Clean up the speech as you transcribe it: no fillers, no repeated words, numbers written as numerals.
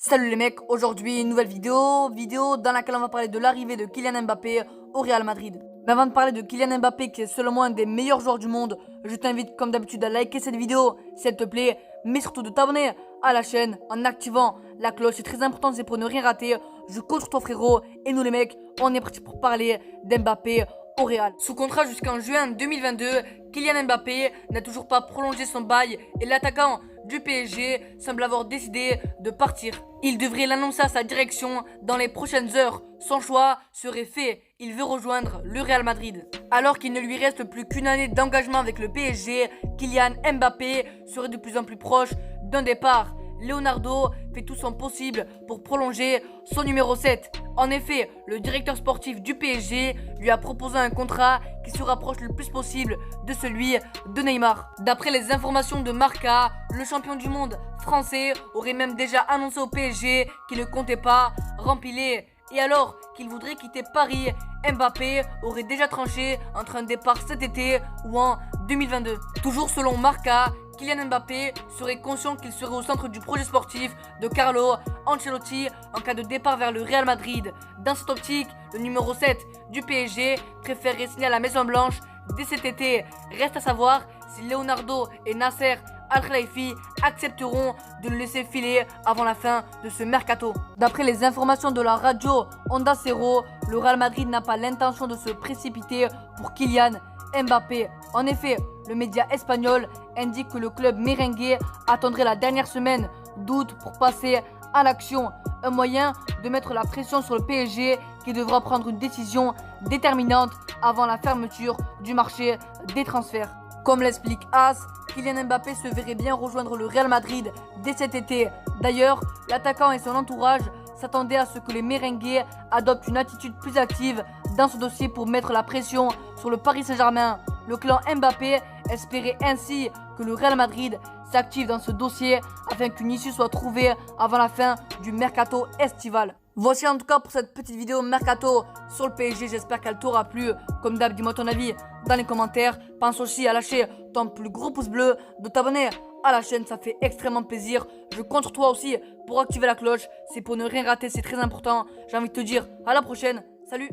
Salut les mecs, aujourd'hui une nouvelle vidéo dans laquelle on va parler de l'arrivée de Kylian Mbappé au Real Madrid. Mais avant de parler de Kylian Mbappé qui est selon moi un des meilleurs joueurs du monde, je t'invite comme d'habitude à liker cette vidéo si elle te plaît, mais surtout de t'abonner à la chaîne en activant la cloche, c'est très important, c'est pour ne rien rater. Je compte sur toi frérot, et nous les mecs, on est parti pour parler d'Mbappé au Real. Sous contrat jusqu'en juin 2022, Kylian Mbappé n'a toujours pas prolongé son bail et l'attaquant du PSG semble avoir décidé de partir. Il devrait l'annoncer à sa direction dans les prochaines heures. Son choix serait fait. Il veut rejoindre le Real Madrid. Alors qu'il ne lui reste plus qu'une année d'engagement avec le PSG, Kylian Mbappé serait de plus en plus proche d'un départ. Leonardo fait tout son possible pour prolonger son numéro 7. En effet, le directeur sportif du PSG lui a proposé un contrat qui se rapproche le plus possible de celui de Neymar. D'après les informations de Marca, le champion du monde français aurait même déjà annoncé au PSG qu'il ne comptait pas rempiler. Et alors qu'il voudrait quitter Paris, Mbappé aurait déjà tranché entre un départ cet été ou en 2022. Toujours selon Marca, Kylian Mbappé serait conscient qu'il serait au centre du projet sportif de Carlo Ancelotti en cas de départ vers le Real Madrid. Dans cette optique, le numéro 7 du PSG préférerait signer à la Maison Blanche dès cet été. Reste à savoir si Leonardo et Nasser Al-Khelaifi accepteront de le laisser filer avant la fin de ce mercato. D'après les informations de la radio Onda Cero, le Real Madrid n'a pas l'intention de se précipiter pour Kylian Mbappé. En effet, le média espagnol indique que le club merengue attendrait la dernière semaine d'août pour passer à l'action. Un moyen de mettre la pression sur le PSG qui devra prendre une décision déterminante avant la fermeture du marché des transferts. Comme l'explique AS, Kylian Mbappé se verrait bien rejoindre le Real Madrid dès cet été. D'ailleurs, l'attaquant et son entourage s'attendaient à ce que les merengues adoptent une attitude plus active dans ce dossier pour mettre la pression sur le Paris Saint-Germain. Le clan Mbappé espérait ainsi que le Real Madrid s'active dans ce dossier afin qu'une issue soit trouvée avant la fin du mercato estival. Voici en tout cas pour cette petite vidéo mercato sur le PSG, j'espère qu'elle t'aura plu. Comme d'hab, dis-moi ton avis dans les commentaires. Pense aussi à lâcher ton plus gros pouce bleu, de t'abonner à la chaîne, ça fait extrêmement plaisir. Je compte sur toi aussi pour activer la cloche, c'est pour ne rien rater, c'est très important. J'ai envie de te dire à la prochaine, salut.